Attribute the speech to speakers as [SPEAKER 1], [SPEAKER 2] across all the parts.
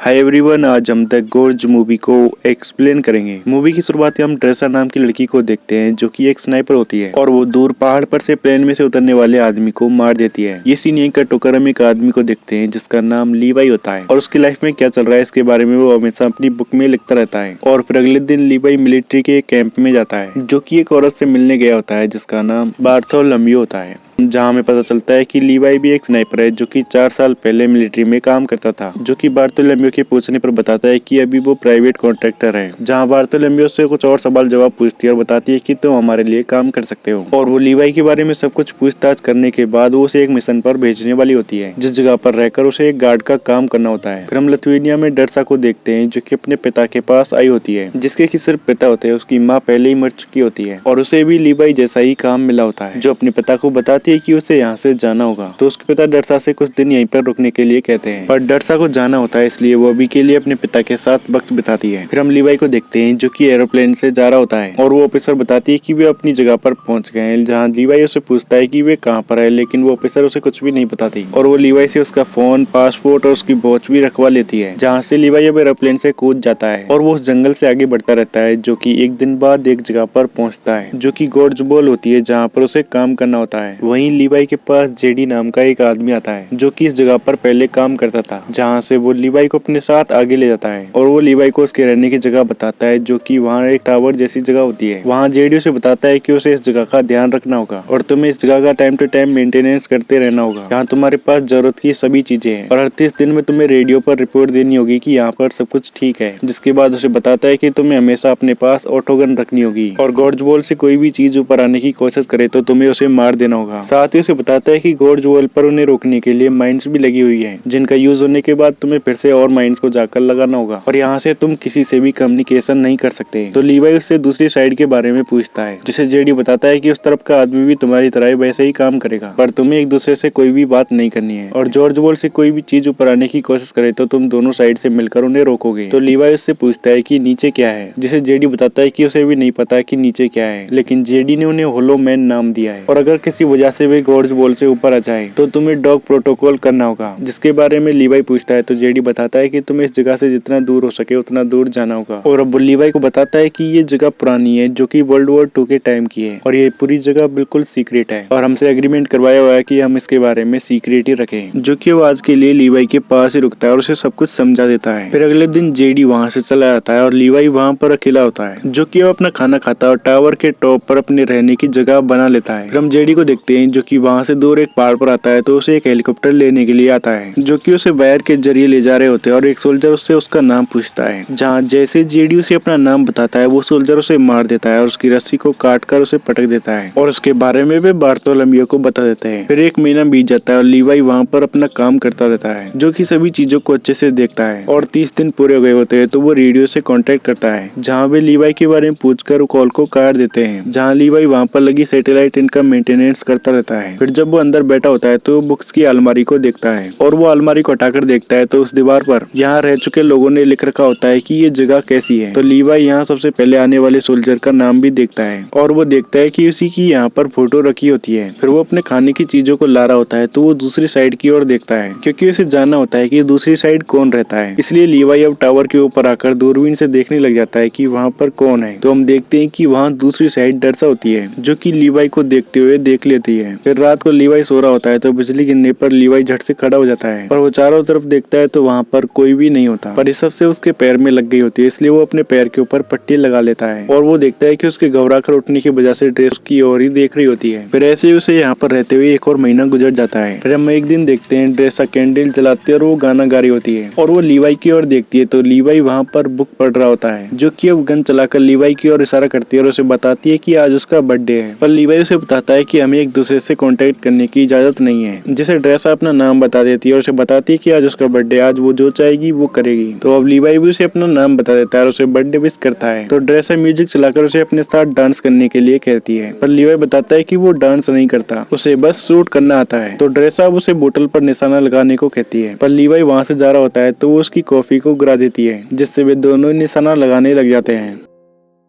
[SPEAKER 1] Hi everyone, आज हम the गोर्ज movie को एक्सप्लेन करेंगे। मूवी की शुरुआत हम ड्रेसा नाम की लड़की को देखते हैं जो कि एक स्नाइपर होती है और वो दूर पहाड़ पर से प्लेन में से उतरने वाले आदमी को मार देती है। ये सीन यहीं कट होकर हम एक आदमी को देखते हैं जिसका नाम लीवाई होता है और उसकी लाइफ में क्या चल रहा है इसके बारे में वो हमेशा अपनी बुक में लिखता रहता है। और फिर अगले दिन लीवाई मिलिट्री के कैंप में जाता है जो कि एक औरत से मिलने गया होता है जिसका नाम बार्थोलोम्यू होता है, जहाँ हमें पता चलता है कि लीवाई भी एक स्नाइपर है जो कि 4 साल पहले मिलिट्री में काम करता था, जो कि बार्थोलोम्यू के पूछने पर बताता है कि अभी वो प्राइवेट कॉन्ट्रैक्टर है। जहाँ बार्थोलोम्यू से कुछ और सवाल जवाब पूछती है और बताती है कि तुम हमारे लिए काम कर सकते हो। और वो लीवाई के बारे में सब कुछ पूछताछ करने के बाद वो उसे एक मिशन पर भेजने वाली होती है जिस जगह पर रहकर उसे एक गार्ड का काम करना होता है। फिर हम लिथुआनिया में डर्सा को देखते हैं जो कि अपने पिता के पास आई होती है, जिसके कि सिर्फ पिता होते हैं, उसकी माँ पहले ही मर चुकी होती है और उसे भी लीवाई जैसा ही काम मिला होता है, जो अपने पिता को बताती है कि उसे यहाँ से जाना होगा। तो उसके पिता डर्सा से कुछ दिन यहीं पर रुकने के लिए कहते हैं, पर डर्सा को जाना होता है इसलिए वो अभी के लिए अपने पिता के साथ वक्त बिताती है। फिर हम लीवाई को देखते हैं जो कि एरोप्लेन से जा रहा होता है और वो ऑफिसर बताती है कि वे अपनी जगह पर पहुंच गए हैं। जहाँ लीवाई उसे पूछता है कि वे कहाँ पर है, लेकिन वो ऑफिसर उसे कुछ भी नहीं बताती और वो लीवाई से उसका फोन, पासपोर्ट और उसकी वॉच भी रखवा लेती है। जहाँ से लीवाई अब एरोप्लेन से कूद जाता है और वो उस जंगल से आगे बढ़ता रहता है, जो कि एक दिन बाद एक जगह पर पहुंचता है जो कि गोर्ज बॉल होती है, जहाँ पर उसे काम करना होता है। वहीं लीवाई के पास जेडी नाम का एक आदमी आता है जो कि इस जगह पर पहले काम करता था, जहाँ से वो लीवाई को अपने साथ आगे ले जाता है और वो लीवाई को उसके रहने की जगह बताता है, जो कि वहाँ एक टावर जैसी जगह होती है। वहाँ जेडी उसे बताता है कि उसे इस जगह का ध्यान रखना होगा और तुम्हें इस जगह का टाइम टू टाइम मेंटेनेंस करते रहना होगा। यहाँ तुम्हारे पास जरूरत की सभी चीजें हैं और हर 30 दिन में तुम्हें रेडियो पर रिपोर्ट देनी होगी कि यहाँ पर सब कुछ ठीक है। जिसके बाद उसे बताता है कि तुम्हें हमेशा अपने पास ऑटोगन रखनी होगी और गोर्ज बॉल से कोई भी चीज ऊपर आने की कोशिश करे तो तुम्हें उसे मार देना होगा। साथ ही उसे बताता है कि गोर्ज बॉल पर उन्हें रोकने के लिए माइंस भी लगी हुई है, जिनका यूज होने के बाद तुम्हें फिर से और माइंस को जाकर लगाना होगा और यहाँ से तुम किसी से भी कम्युनिकेशन नहीं कर सकते। तो लीवाई उससे दूसरी साइड के बारे में पूछता है, जिसे जेडी बताता है कि उस तरफ का आदमी भी तुम्हारी तरह वैसे ही काम करेगा, पर तुम्हें एक दूसरे से कोई भी बात नहीं करनी है और जॉर्ज बॉल से कोई भी चीज ऊपर आने की कोशिश करे तो तुम दोनों साइड से मिलकर उन्हें रोकोगे। तो लीवाई उससे पूछता है कि नीचे क्या है, जिसे जेडी बताता है कि उसे भी नहीं पता कि नीचे क्या है, लेकिन जेडी ने उन्हें होलो मैन नाम दिया है और अगर किसी वजह से वे गोर्ज बॉल से ऊपर आ जाए तो तुम्हें डॉग प्रोटोकॉल करना होगा। जिसके बारे में लीवाई पूछता है तो जेडी बताता है कि तुम्हें इस जगह से जितना दूर हो सके उतना दूर जाना होगा और अब लीवाई को बताता है कि ये जगह पुरानी है जो कि वर्ल्ड वॉर 2 के टाइम की है और ये पूरी जगह बिल्कुल सीक्रेट है और हमसे एग्रीमेंट करवाया हुआ है कि हम इसके बारे में सीक्रेट ही रखें। जो कि वो आज के लिए लीवाई के पास ही रुकता है और उसे सब कुछ समझा देता है। फिर अगले दिन जेडी वहाँ से चला जाता है और लीवाई वहाँ पर अकेला होता है, जो कि वो अपना खाना खाता है और टावर के टॉप पर अपने रहने की जगह बना लेता है। फिर हम जेडी को देखते हैं जो कि वहाँ से दूर एक पहाड़ पर आता है तो उसे एक हेलीकॉप्टर लेने के लिए आता है, जो कि उसे वायर के जरिए ले जा रहे होते हैं और एक सोल्जर उससे उसका नाम पूछता है। जहाँ जैसे जेडी उसे अपना नाम बताता है वो सोल्जर उसे मार देता है और उसकी रस्सी को काट कर उसे पटक देता है और उसके बारे में वे बार्थोलोम्यू को बता देते हैं। फिर 1 महीना बीत जाता है और लीवाई वहाँ पर अपना काम करता रहता है, जो कि सभी चीजों को अच्छे से देखता है और 30 दिन पूरे हो गए होते हैं तो वो रेडियो से कांटेक्ट करता है, जहाँ वे लीवाई के बारे में पूछकर कॉल को काट देते हैं। जहाँ लीवाई वहाँ पर लगी सैटेलाइट इनका मेंटेनेंस करता रहता है। फिर जब वो अंदर बैठा होता है तो बुक्स की अलमारी को देखता है और वो अलमारी को हटाकर देखता है तो उस दीवार पर यहाँ रह चुके लोगों ने लिख रखा होता है कि ये जगह कैसी है। तो लीवाई यहाँ सबसे पहले आने वाले सोल्जर का नाम भी देखता है और वो देखता है कि उसी की यहाँ पर फोटो रखी होती है। फिर वो अपने खाने की चीजों को ला रहा होता है तो वो दूसरी साइड की ओर देखता है, क्योंकि उसे जानना होता है कि दूसरी साइड कौन रहता है। इसलिए लीवाई अब टावर के ऊपर आकर दूरबीन से देखने लग जाता है कि वहाँ पर कौन है। तो हम देखते हैं कि वहाँ दूसरी साइड डर्सा होती है, जो कि लीवाई को देखते हुए देख लेती है। फिर रात को लीवाई सो रहा होता है तो बिजली गिरने पर लीवाई झट से खड़ा हो जाता है और वो चारों तरफ देखता है तो वहाँ पर कोई भी नहीं होता, पर इस सबसे उसके पैर में लग गई होती है, इसलिए वो अपने पैर के ऊपर पट्टी लगा लेता है और वो देखता है कि उसके घबराकर उठने की वजह से ड्रेस की ओर ही देख रही होती है। फिर ऐसे ही उसे यहाँ पर रहते हुए 1 और महीना गुजर जाता है। फिर हम एक दिन देखते हैं ड्रेसा कैंडल जलाती है और वो गाना गा रही होती है और वो लीवाई की ओर देखती है तो लीवाई वहाँ पर बुक पढ़ रहा होता है, जो कि अब गन चलाकर लीवाई की ओर इशारा करती है और उसे बताती है कि आज उसका बर्थडे है। पर लीवाई उसे बताता है कि हमें एक दूसरे से कांटेक्ट करने की इजाजत नहीं है, जिसे ड्रेसा अपना नाम बता देती है और उसे बताती है कि आज उसका बर्थडे, आज वो जो चाहेगी वो करेगी। तो अब लीवाई भी उसे अपना नाम बता देता है और उसे बर्थडे विश करता है। तो ड्रेसा म्यूजिक चलाकर उसे अपने साथ डांस करने के लिए कहती है, पर लीवाई बताता है कि वो डांस नहीं करता, उसे बस शूट करना आता है। तो ड्रेसा अब उसे बोतल पर निशाना लगाने को कहती है, पर लीवाई वहाँ से जा रहा होता है तो वो उसकी कॉफी को गिरा देती है, जिससे वे दोनों निशाना लगाने लग जाते हैं।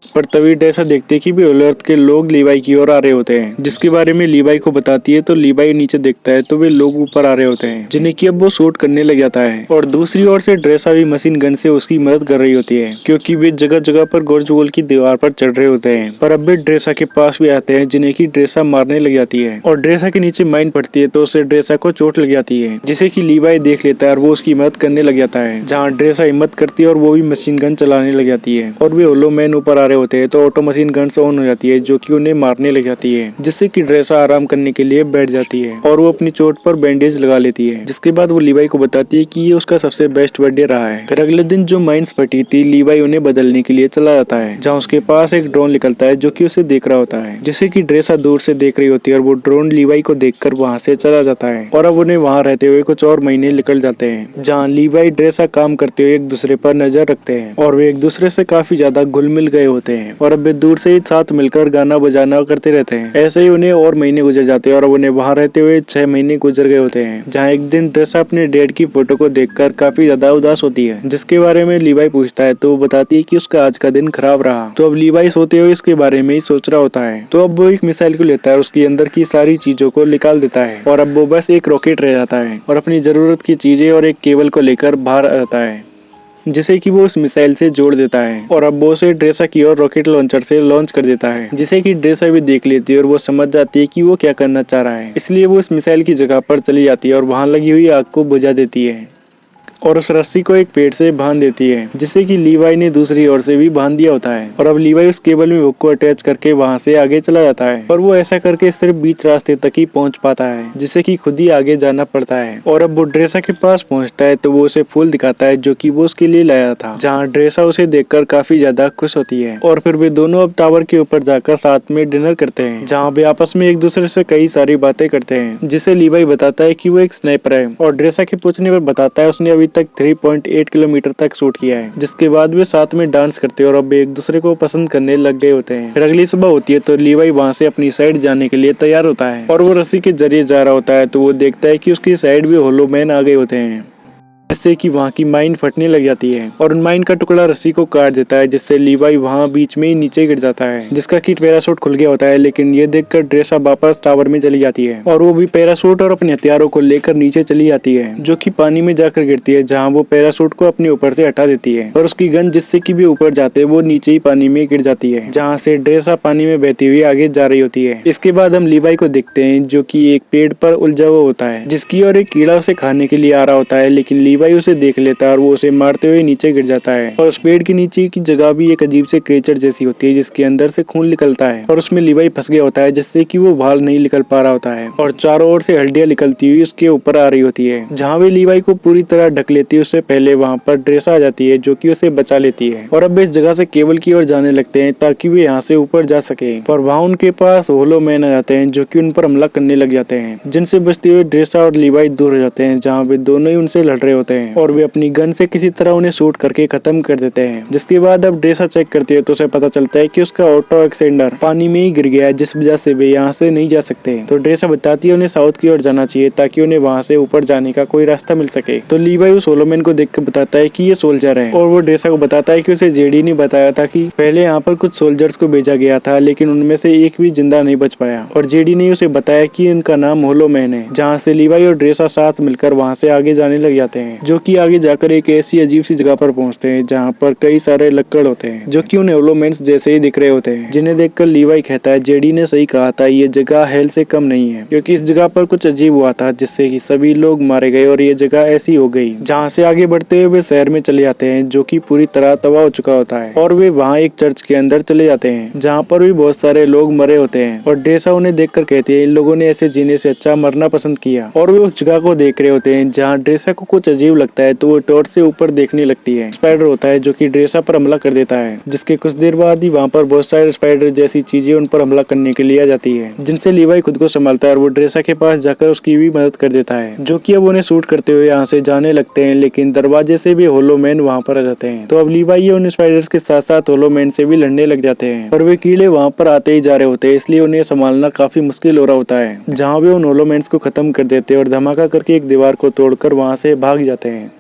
[SPEAKER 1] पर तभी ड्रेसा देखते हैं कि भी अर्थ के लोग लीवाई की ओर आ रहे होते हैं, जिसके बारे में लीवाई को बताती है। तो लीवाई नीचे देखता है तो वे लोग ऊपर आ रहे होते हैं, जिन्हें कि अब वो शूट करने लग जाता है। और दूसरी ओर से ड्रेसा भी मशीन गन से उसकी मदद कर रही होती है, क्योंकि वे जगह जगह पर गोर्ज वॉल की दीवार पर चढ़ रहे होते हैं। पर अब वे ड्रेसा के पास भी आते हैं, जिन्हें की ड्रेसा मारने लग जाती है। और ड्रेसा के नीचे माइन पड़ती है तो उससे ड्रेसा को चोट लग जाती है, जिसे की लीवाई देख लेता है और वो उसकी मदद करने लग जाता है। जहाँ ड्रेसा हिम्मत करती है और वो भी मशीन गन चलाने लग जाती है। और वे होलो मैन ऊपर आ रहे होते हैं तो ऑटो मशीन गन ऑन हो जाती है, जो कि उन्हें मारने लग जाती है, जिससे कि ड्रेसा आराम करने के लिए बैठ जाती है और वो अपनी चोट पर बैंडेज लगा लेती है। जिसके बाद वो लीवाई को बताती है कि ये उसका सबसे बेस्ट बर्थडे रहा है। फिर अगले दिन जो माइंस फटी थी, लीवाई उन्हें बदलने के लिए चला जाता है, जहाँ उसके पास एक ड्रोन निकलता है जो कि उसे देख रहा होता है, जिसे कि ड्रेसा दूर से देख रही होती है। और वो ड्रोन लीवाई को देखकर वहाँ से चला जाता है। और अब उन्हें वहाँ रहते हुए कुछ और महीने निकल जाते हैं, जहाँ लीवाई ड्रेसा काम करते हुए एक दूसरे पर नजर रखते हैं और वे एक दूसरे से काफी ज्यादा घुल मिल गए होते हैं। और अब वे दूर से ही साथ मिलकर गाना बजाना करते रहते हैं। ऐसे ही उन्हें और महीने गुजर जाते हैं और उन्हें वहाँ रहते हुए 6 महीने गुजर गए होते हैं, जहाँ एक दिन ड्रेसा अपने डैड की फोटो को देखकर काफी ज्यादा उदास होती है, जिसके बारे में लीवाई पूछता है तो वो बताती है कि उसका आज का दिन खराब रहा। तो अब लीवाई सोते हुए इसके बारे में ही सोच रहा होता है। तो अब वो एक मिसाइल को लेता है, उसके अंदर की सारी चीजों को निकाल देता है और अब वो बस एक रॉकेट रह जाता है और अपनी जरूरत की चीजें और एक केबल को लेकर बाहर आ जाता है, जिसे कि वो उस मिसाइल से जोड़ देता है। और अब वो उसे ड्रेसा की ओर रॉकेट लॉन्चर से लॉन्च कर देता है, जिसे कि ड्रेसा भी देख लेती है और वो समझ जाती है कि वो क्या करना चाह रहा है। इसलिए वो उस मिसाइल की जगह पर चली जाती है और वहां लगी हुई आग को बुझा देती है और उस रस्सी को एक पेड़ से बांध देती है, जिसे कि लीवाई ने दूसरी ओर से भी बांध दिया होता है। और अब लीवाई उस केबल में हुक को अटैच करके वहां से आगे चला जाता है, पर वो ऐसा करके सिर्फ बीच रास्ते तक ही पहुंच पाता है, जिसे कि खुद ही आगे जाना पड़ता है। और अब वो ड्रेसा के पास पहुंचता है तो वो उसे फूल दिखाता है, जो कि वो उसके लिए लाया था, जहाँ ड्रेसा उसे देखकर काफी ज्यादा खुश होती है। और फिर वे दोनों अब टावर के ऊपर जाकर साथ में डिनर करते हैं, जहाँ वे आपस में एक दूसरे से कई सारी बातें करते हैं, जिसे लीवाई बताता है कि वो एक स्नाइपर है। और ड्रेसा के पूछने पर बताता है उसने तक 3.8 किलोमीटर तक शूट किया है। जिसके बाद वे साथ में डांस करते हैं और अब एक दूसरे को पसंद करने लग गए होते हैं। फिर अगली सुबह होती है तो लीवाई वहां से अपनी साइड जाने के लिए तैयार होता है और वो रस्सी के जरिए जा रहा होता है तो वो देखता है कि उसकी साइड भी होलो मैन आ गए होते हैं, जिससे कि वहाँ की माइन फटने लग जाती है और उन माइन का टुकड़ा रस्सी को काट देता है, जिससे लीवाई वहाँ बीच में ही नीचे गिर जाता है, जिसका कि पैराशूट खुल गया होता है। लेकिन ये देखकर ड्रेसा वापस टावर में चली जाती है और वो भी पैराशूट और अपने हथियारों को लेकर नीचे चली जाती है, जो कि पानी में जाकर गिरती है, जहाँ वो पैराशूट को अपने ऊपर से हटा देती है और उसकी गन जिससे कि भी ऊपर जाते वो नीचे ही पानी में गिर जाती है, जहाँ से ड्रेसा पानी में बहती हुई आगे जा रही होती है। इसके बाद हम लीवाई को देखते हैं, जो की एक पेड़ पर उलझा हुआ होता है, जिसकी और एक कीड़ा उसे खाने के लिए आ रहा होता है। लेकिन लीवाई उसे देख लेता है और वो उसे मारते हुए नीचे गिर जाता है। और उस पेड़ के नीचे की जगह भी एक अजीब से क्रेचर जैसी होती है, जिसके अंदर से खून निकलता है और उसमें लीवाई फंस गया होता है, जिससे कि वो बाहर नहीं निकल पा रहा होता है और चारों ओर से हड्डियां निकलती हुई उसके ऊपर आ रही होती है। जहाँ वे लीवाई को पूरी तरह ढक लेती है, उससे पहले वहाँ पर ड्रेसा आ जाती है, जो कि उसे बचा लेती है और अब इस जगह से केबल की ओर जाने लगते हैं ताकि वे यहाँ से ऊपर जा सके। पर वहाँ उनके पास होलो मैन आ जाते हैं, जो कि उन पर हमला करने लग जाते हैं, जिनसे बचते हुए ड्रेसा और लीवाई दूर हो जाते हैं, जहाँ वे दोनों ही उनसे लड़ रहे होते हैं और वे अपनी गन से किसी तरह उन्हें शूट करके खत्म कर देते हैं। जिसके बाद अब ड्रेसा चेक करती है तो उसे पता चलता है कि उसका ऑटो एक्सेंडर पानी में ही गिर गया है, जिस वजह से वे यहाँ से नहीं जा सकते। तो ड्रेसा बताती है उन्हें साउथ की ओर जाना चाहिए ताकि उन्हें वहाँ से ऊपर जाने का कोई रास्ता मिल सके। तो लीवाई उस होलो मैन को देखकर बताता है कि ये सोल्जर है और वो ड्रेसा को बताता है कि उसे जेडी ने बताया था कि पहले यहाँ पर कुछ सोल्जर्स को भेजा गया था, लेकिन उनमें से एक भी जिंदा नहीं बच पाया। और जेडी ने उसे बताया कि उनका नाम होलो मैन है, जहाँ से लीवाई और ड्रेसा साथ मिलकर वहाँ से आगे जाने लग जाते हैं, जो कि आगे जाकर एक ऐसी अजीब सी जगह पर पहुंचते हैं जहां पर कई सारे लक्कड़ होते हैं, जो कि उन्हें होलोमेंट्स जैसे ही दिख रहे होते हैं, जिन्हें देखकर लीवाई कहता है जेडी ने सही कहा था, ये जगह हेल से कम नहीं है, क्योंकि इस जगह पर कुछ अजीब हुआ था जिससे कि सभी लोग मारे गए और ये जगह ऐसी हो गई। जहाँ से आगे बढ़ते हुए वे शहर में चले जाते हैं, जो कि पूरी तरह तबाह हो चुका होता है और वे वहाँ एक चर्च के अंदर चले जाते हैं, जहाँ पर भी बहुत सारे लोग मरे होते हैं। और ड्रेसा उन्हें देखकर कहती है इन लोगों ने ऐसे जीने से अच्छा मरना पसंद किया। और वे उस जगह को देख रहे होते हैं जहाँ ड्रेसा को कुछ अजीब लगता है, तो वो टॉर्च से ऊपर देखने लगती है। स्पाइडर होता है जो कि ड्रेसा पर हमला कर देता है, जिसके कुछ देर बाद ही वहाँ पर बहुत सारे स्पाइडर जैसी चीजें उन पर हमला करने के लिए आ जाती है, जिनसे लीवाई खुद को संभालता है और वो ड्रेसा के पास जाकर उसकी भी मदद कर देता है, जो कि अब उन्हें शूट करते हुए यहाँ से जाने लगते हैं। लेकिन दरवाजे से भी होलो मैन वहाँ पर आ जाते हैं, तो अब लीवाई उन स्पाइडर्स के साथ साथ होलो मैन से भी लड़ने लग जाते हैं। पर वे कीड़े वहाँ पर आते ही जा रहे होते हैं, इसलिए उन्हें संभालना काफी मुश्किल हो रहा होता है, जहाँ वे उन होलो मैन्स को खत्म कर देते हैं और धमाका करके एक दीवार को तोड़कर वहाँ से भाग जाते हैं।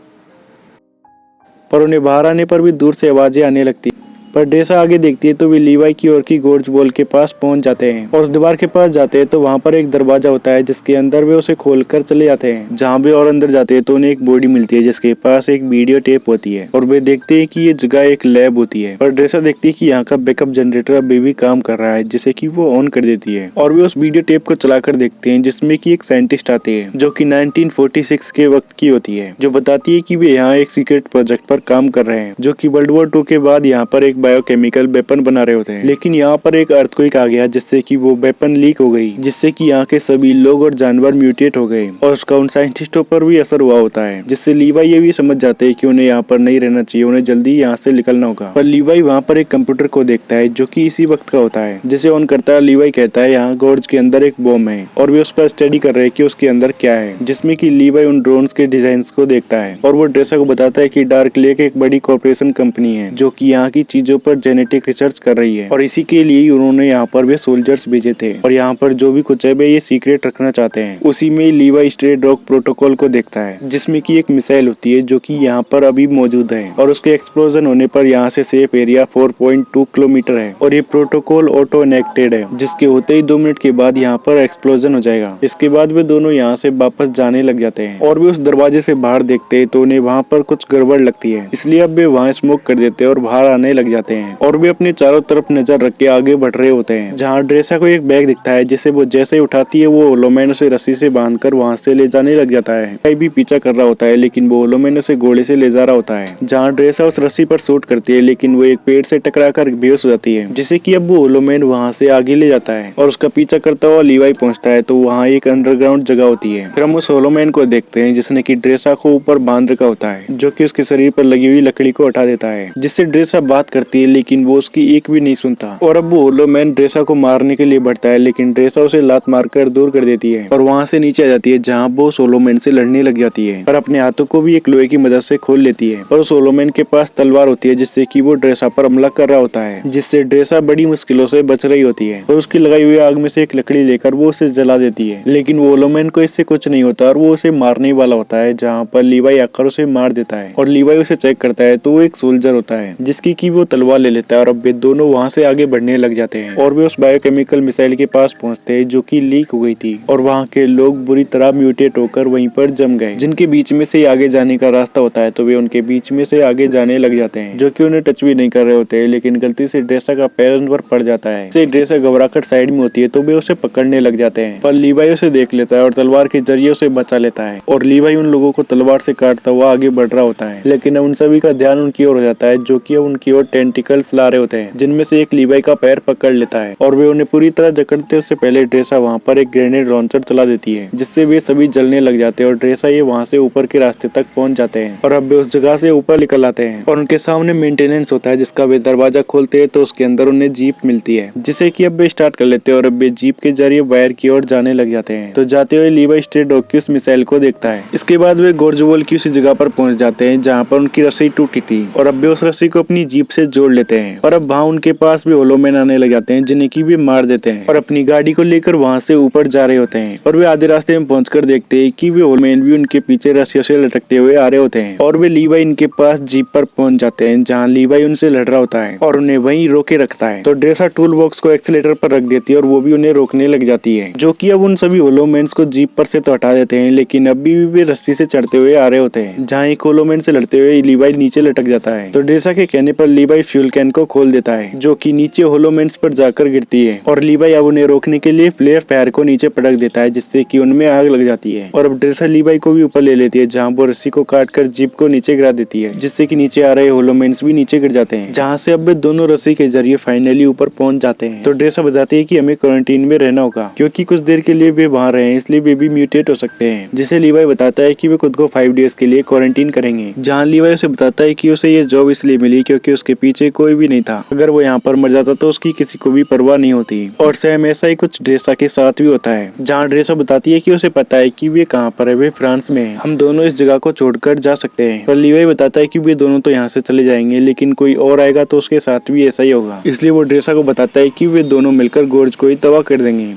[SPEAKER 1] पर उन्हें बाहर आने पर भी दूर से आवाजें आने लगती। पर ड्रेसा आगे देखती है तो वे लीवाई की ओर की गोर्ज वॉल के पास पहुंच जाते हैं और उस दीवार के पास जाते हैं तो वहाँ पर एक दरवाजा होता है जिसके अंदर वे उसे खोलकर चले जाते हैं। जहाँ भी और अंदर जाते हैं तो उन्हें एक बॉडी मिलती है जिसके पास एक वीडियो टेप होती है और वे देखते हैं कि ये जगह एक लैब होती है। पर ड्रेसा देखती है कि यहाँ का बैकअप जनरेटर अभी भी काम कर रहा है जिसे कि वो ऑन कर देती है और वे उस वीडियो टेप को चलाकर देखते हैं जिसमें कि एक साइंटिस्ट आते हैं जो कि 1946 के वक्त की होती है, जो बताती है कि वे यहाँ एक सीक्रेट प्रोजेक्ट पर काम कर रहे हैं जो कि वर्ल्ड वॉर 2 के बाद यहाँ पर एक बायोकेमिकल वेपन बना रहे होते हैं। लेकिन यहाँ पर एक अर्थक्वेक आ गया जिससे कि वो वेपन लीक हो गई, जिससे कि यहाँ के सभी लोग और जानवर म्यूटेट हो गए और उसका उन साइंटिस्टों पर भी असर हुआ होता है, जिससे लीवाई ये भी समझ जाते हैं कि उन्हें यहाँ पर नहीं रहना चाहिए, उन्हें जल्दी यहाँ से निकलना होगा। पर लीवाई वहाँ पर एक कंप्यूटर को देखता है जो कि इसी वक्त का होता है, जिसे ऑन करता है। लीवाई कहता है यहाँ गोर्ज के अंदर एक बॉम्ब है और वे उस पर स्टडी कर रहे हैं कि उसके अंदर क्या है, जिसमें कि लीवाई उन ड्रोन्स के डिजाइन को देखता है और वो ड्रेसा को बताता है कि डार्क लेक एक बड़ी कॉर्पोरेशन कंपनी है जो कि यहाँ की चीजों पर जेनेटिक रिसर्च कर रही है और इसी के लिए उन्होंने यहाँ पर वे सोल्जर्स भेजे थे और यहाँ पर जो भी कुछ है वे ये सीक्रेट रखना चाहते हैं। उसी में लीवाई स्ट्रेट रॉक प्रोटोकॉल को देखता है जिसमें कि एक मिसाइल होती है जो कि यहाँ पर अभी मौजूद है और उसके एक्सप्लोजन होने पर यहाँ से सेफ एरिया 4.2 किलोमीटर है और ये प्रोटोकॉल ऑटो इनेक्टेड है, जिसके होते ही 2 मिनट के बाद यहाँ पर एक्सप्लोजन हो जाएगा। इसके बाद वे दोनों यहाँ से वापस जाने लग जाते हैं और वे उस दरवाजे से बाहर देखते हैं तो उन्हें वहाँ पर कुछ गड़बड़ लगती है, इसलिए अब वे वहाँ स्मोक कर देते हैं और बाहर आने लग जाते हैं और वे अपने चारों तरफ नजर रख के आगे बढ़ रहे होते हैं। जहाँ ड्रेसा को एक बैग दिखता है जिसे वो जैसे ही उठाती है वो होलोमैन उसे रस्सी से बांधकर वहाँ से ले जाने लग जाता है। कई भी पीछा कर रहा होता है लेकिन वो होलोमैन उसे घोड़े से ले जा रहा होता है। जहाँ ड्रेसा उस रस्सी पर शूट करती है लेकिन वो एक पेड़ से टकरा कर बेहोश हो जाती है, जिसे कि अब वो होलोमैन वहाँ से आगे ले जाता है और उसका पीछा करता हुआ लीवाई पहुँचता है तो वहाँ एक अंडरग्राउंड जगह होती है। फिर हम उस होलोमैन को देखते हैं जिसने की ड्रेसा को ऊपर बांध रखा होता है, जो कि उसके शरीर पर लगी हुई लकड़ी को हटा देता है, जिससे ड्रेसा बात करती है लेकिन वो उसकी एक भी नहीं सुनता और अब वो होलोमैन ड्रेसा को मारने के लिए बढ़ता है लेकिन ड्रेसा उसे लात मारकर दूर कर देती है और वहाँ से नीचे आ जाती है, जहाँ वो उस होलोमैन से लड़ने लग जाती है और अपने हाथों को भी एक लोहे की मदद से खोल लेती है और उस होलोमैन के पास तलवार होती है जिससे कि वो ड्रेसा पर हमला कर रहा होता है, जिससे ड्रेसा बड़ी मुश्किलों से बच रही होती है और उसकी लगाई हुई आग में से एक लकड़ी लेकर वो उसे जला देती है। लेकिन वो होलोमैन को इससे कुछ नहीं होता और वो उसे मारने वाला होता है, जहाँ पर लीवाई आकर उसे मार देता है और लीवाई उसे चेक करता है तो वो एक सोल्जर होता है जिसकी की वो तलवार ले लेता है और अब वे दोनों वहाँ से आगे बढ़ने लग जाते हैं और वे उस बायोकेमिकल मिसाइल के पास पहुँचते हैं जो कि लीक हो गई थी और वहाँ के लोग बुरी तरह म्यूटेट होकर वहीं पर जम गए, जिनके बीच में से आगे जाने का रास्ता होता है तो वे उनके बीच में से आगे जाने लग जाते हैं, जो कि उन्हें टच भी नहीं कर रहे होते हैं। लेकिन गलती से ड्रेसा का पैर उन पर पड़ जाता है, से ड्रेसा घबराकर साइड में होती है तो वे उसे पकड़ने लग जाते हैं, पर लीवाई उसे देख लेता है और तलवार के जरिए उसे बचा लेता है और लीवाई उन लोगों को तलवार से काटता हुआ आगे बढ़ रहा होता है। लेकिन अब उन सभी का ध्यान उनकी ओर हो जाता है, जो कि अब उनकी ओर टेंटिकल्स ला रहे होते हैं, जिनमें से एक लीवाई का पैर पकड़ लेता है और वे उन्हें पूरी तरह जकड़ते उससे पहले ड्रेसा वहाँ पर एक ग्रेनेड लॉन्चर चला देती है, जिससे वे सभी जलने लग जाते हैं और ड्रेसा ये वहाँ से ऊपर के रास्ते तक पहुँच जाते हैं और अब वे उस जगह से ऊपर निकल आते हैं और उनके सामने मेंटेनेंस होता है, जिसका वे दरवाजा खोलते हैं तो उसके अंदर उन्हें जीप मिलती है, जिसे कि अब वे स्टार्ट कर लेते हैं और अब वे जीप के जरिए वायर की ओर जाने लग जाते हैं। तो जाते हुए लीवाई स्ट्रेट रॉक की उस मिसाइल को देखता है। इसके बाद वे गोर्ज वॉल की उसी जगह पर पहुंच जाते हैं जहां पर उनकी रस्सी टूटी थी और अब वे उस रस्सी को अपनी जीप से जोड़ लेते हैं और अब वहाँ उनके पास भी होलोमैन आने लग जाते हैं, जिन्हें की वे मार देते हैं और अपनी गाड़ी को लेकर वहाँ से ऊपर जा रहे होते हैं और वे आधे रास्ते में पहुंचकर देखते हैं कि वे होलोमैन भी उनके पीछे रस्सियों से लटकते हुए आ रहे होते हैं और वे लीवाई इनके पास जीप पर पहुंच जाते हैं, जहाँ लीवाई उनसे लड़ रहा होता है और उन्हें वहीं रोके रखता है। तो ड्रेसा टूल बॉक्स को एक्सीलेटर पर रख देती है और वो भी उन्हें रोकने लग जाती है, जो कि अब उन सभी होलोमैन्स को जीप पर से तो हटा देते हैं, लेकिन अभी भी वे रस्सी से चढ़ते हुए आ रहे होते हैं, जहाँ एक होलोमैन से लड़ते हुए लीवाई नीचे लटक जाता है। तो ड्रेसा के कहने पर लीवाई फ्यूल कैन को खोल देता है, जो कि नीचे होलोमैन्स पर जाकर गिरती है और लीवाई अब उन्हें रोकने के लिए फ्लेयर फायर को नीचे पटक देता है, जिससे कि उनमें आग लग जाती है और अब ड्रेसा लीवाई को भी ऊपर ले लेती है, जहाँ वो रस्सी को काट कर जीप को नीचे गिरा देती है, जिससे कि नीचे आ रहे होलोमैन्स भी नीचे गिर जाते हैं, जहाँ से अब वे दोनों रस्सी के जरिए फाइनली ऊपर पहुंच जाते हैं। तो ड्रेसा बताती है कि हमें क्वारंटीन में रहना होगा, क्योंकि कुछ देर के लिए वे वहाँ रहे हैं, इसलिए वे भी म्यूटेट हो सकते हैं, जिसे लीवाई बताता है कि वे खुद को 5 डेज के लिए क्वारंटीन करेंगे। जहाँ लीवाई उसे बताता है कि उसे ये जॉब इसलिए मिली क्योंकि उसके पीछे कोई भी नहीं था, अगर वो यहाँ पर मर जाता तो उसकी किसी को भी परवाह नहीं होती। और सेम ऐसा ही कुछ ड्रेसा के साथ भी होता है, जहाँ ड्रेसा बताती है कि उसे पता है कि वे कहाँ पर है, वे फ्रांस में है, हम दोनों इस जगह को छोड़कर जा सकते हैं। पर लीवाई बताता है कि वे दोनों तो यहाँ से चले जाएंगे, लेकिन कोई और आएगा तो उसके साथ भी ऐसा ही होगा, इसलिए वो ड्रेसा को बताता है कि वे दोनों मिलकर गोर्ज को ही तबाह कर देंगे।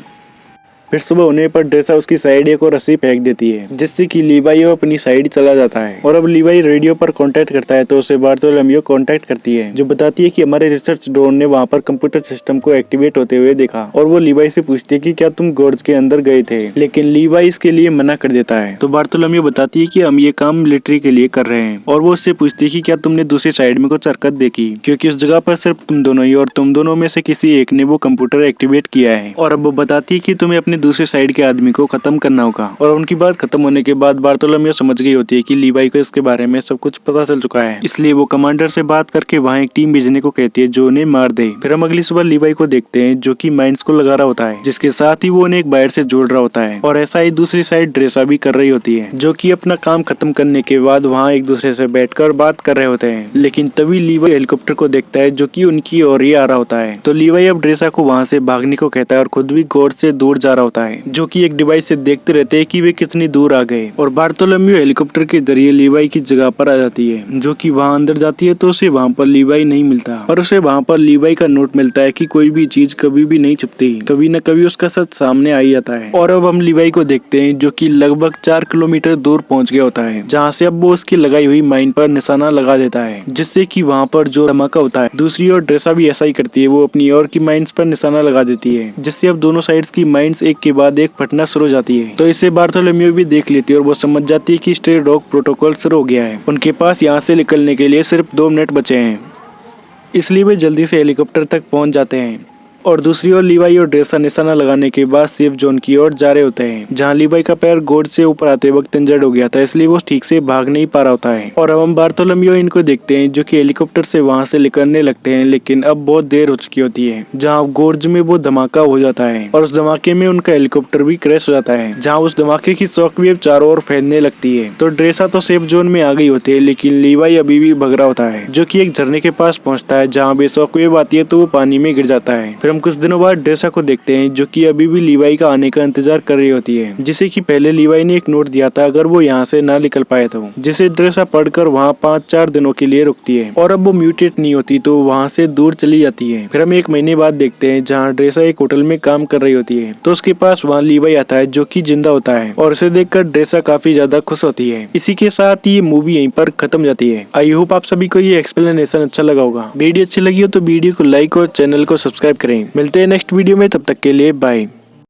[SPEAKER 1] फिर सुबह होने पर ड्रेसा उसकी साइड एक और रस्सी फेंक देती है, जिससे कि लीवाई अपनी साइड चला जाता है। और अब लीवाई रेडियो पर कांटेक्ट करता है तो उसे बार्थोलोमेओ कांटेक्ट करती है, जो बताती है कि हमारे रिसर्च ड्रोन ने वहाँ पर कंप्यूटर सिस्टम को एक्टिवेट होते हुए देखा। और वो लीवाई से पूछती है कि क्या तुम गोर्ज के अंदर गए थे, लेकिन लीवाई इसके लिए मना कर देता है। तो बार्थोलोमेओ बताती है कि हम ये काम मिलिट्री के लिए कर रहे हैं। और वो उससे पूछती है कि क्या तुमने दूसरी साइड में कुछ हरकत देखी, क्योंकि उस जगह पर सिर्फ तुम दोनों ही और तुम दोनों में से किसी एक ने वो कंप्यूटर एक्टिवेट किया है। और अब वो बताती है कि तुम्हें अपने दूसरी साइड के आदमी को खत्म करना होगा। और उनकी बात खत्म होने के बाद बार्थोलोमेओ समझ गई होती है कि लीवाई को इसके बारे में सब कुछ पता चल चुका है, इसलिए वो कमांडर से बात करके वहाँ एक टीम भेजने को कहती है जो उन्हें मार दे। फिर हम अगली सुबह लीवाई को देखते हैं जो कि माइंस को लगा रहा होता है, जिसके साथ ही वो उन्हें एक वायर से जोड़ रहा होता है। और ऐसा ही दूसरी साइड ड्रेसा भी कर रही होती है, जो कि अपना काम खत्म करने के बाद वहाँ एक दूसरे से बैठकर बात कर रहे होते हैं। लेकिन तभी लीवाई हेलीकॉप्टर को देखता है जो कि उनकी ओर ही आ रहा होता है। तो लीवाई अब ड्रेसा को वहाँ से भागने को कहता है और खुद भी गोर्ज से दूर जा रहा होता है, जो कि एक डिवाइस से देखते रहते हैं कि वे कितनी दूर आ गए। और बार्थोलोमेओ हेलीकॉप्टर के जरिए लीवाई की जगह पर आ जाती है, जो कि वहाँ अंदर जाती है तो उसे वहाँ पर लीवाई नहीं मिलता, और उसे वहाँ पर लीवाई का नोट मिलता है कि कोई भी चीज कभी भी नहीं छुपती, कभी न कभी उसका सच सामने आ ही जाता है। और अब हम लीवाई को देखते हैं जो कि लगभग 4 किलोमीटर दूर पहुंच गया होता है, जहाँ से अब वो उसकी लगाई हुई माइन पर निशाना लगा देता है, जिससे कि वहाँ पर जो धमाका होता है। दूसरी ओर ड्रेसा भी ऐसा ही करती है, वो अपनी ओर की माइंस पर निशाना लगा देती है, जिससे अब दोनों साइड्स की माइंस एक के बाद एक फटना शुरू हो जाती है। तो इसे बार्थोलोमेओ भी देख लेती है और वो समझ जाती है कि स्टे डॉग प्रोटोकॉल शुरू हो गया है। उनके पास यहाँ से निकलने के लिए सिर्फ 2 मिनट बचे हैं, इसलिए वे जल्दी से हेलीकॉप्टर तक पहुंच जाते हैं। और दूसरी ओर लीवाई और ड्रेसा निशाना लगाने के बाद सेफ जोन की ओर जा रहे होते हैं, जहां लीवाई का पैर गोर्ज से ऊपर आते वक्त इंजर्ड हो गया था, इसलिए वो ठीक से भाग नहीं पा रहा होता है। और अब हम बार्थोलोमेओ इनको देखते हैं जो कि हेलीकॉप्टर से वहां से निकलने लगते हैं, लेकिन अब बहुत देर हो चुकी होती है, जहाँ गोर्ज में वो धमाका हो जाता है और उस धमाके में उनका हेलीकॉप्टर भी क्रैश हो जाता है, जहाँ उस धमाके की शॉकवेव चारों ओर फैलने लगती है। तो ड्रेसा तो सेफ जोन में आ गई होती है, लेकिन लीवाई अभी भी भग रहा होता है, जो की एक झरने के पास पहुंचता है, जहाँ भी शॉकवेव आती है तो वो पानी में गिर जाता है। फिर हम कुछ दिनों बाद ड्रेसा को देखते हैं जो कि अभी भी लीवाई का आने का इंतजार कर रही होती है, जिसे कि पहले लीवाई ने एक नोट दिया था अगर वो यहाँ से ना निकल पाए तो, जिसे ड्रेसा पढ़कर वहाँ 5-4 दिनों के लिए रुकती है। और अब वो म्यूटेट नहीं होती तो वहाँ से दूर चली जाती है। फिर हम 1 महीने बाद देखते हैं जहाँ ड्रेसा एक होटल में काम कर रही होती है, तो उसके पास वहाँ लीवाई आता है जो कि जिंदा होता है, और उसे देखकर ड्रेसा काफी ज्यादा खुश होती है। इसी के साथ ये मूवी यहीं पर खत्म जाती है। आई होप आप सभी को ये एक्सप्लेनेशन अच्छा लगा होगा। वीडियो अच्छी लगी हो तो वीडियो को लाइक और चैनल को सब्सक्राइब करें। मिलते हैं नेक्स्ट वीडियो में, तब तक के लिए बाय।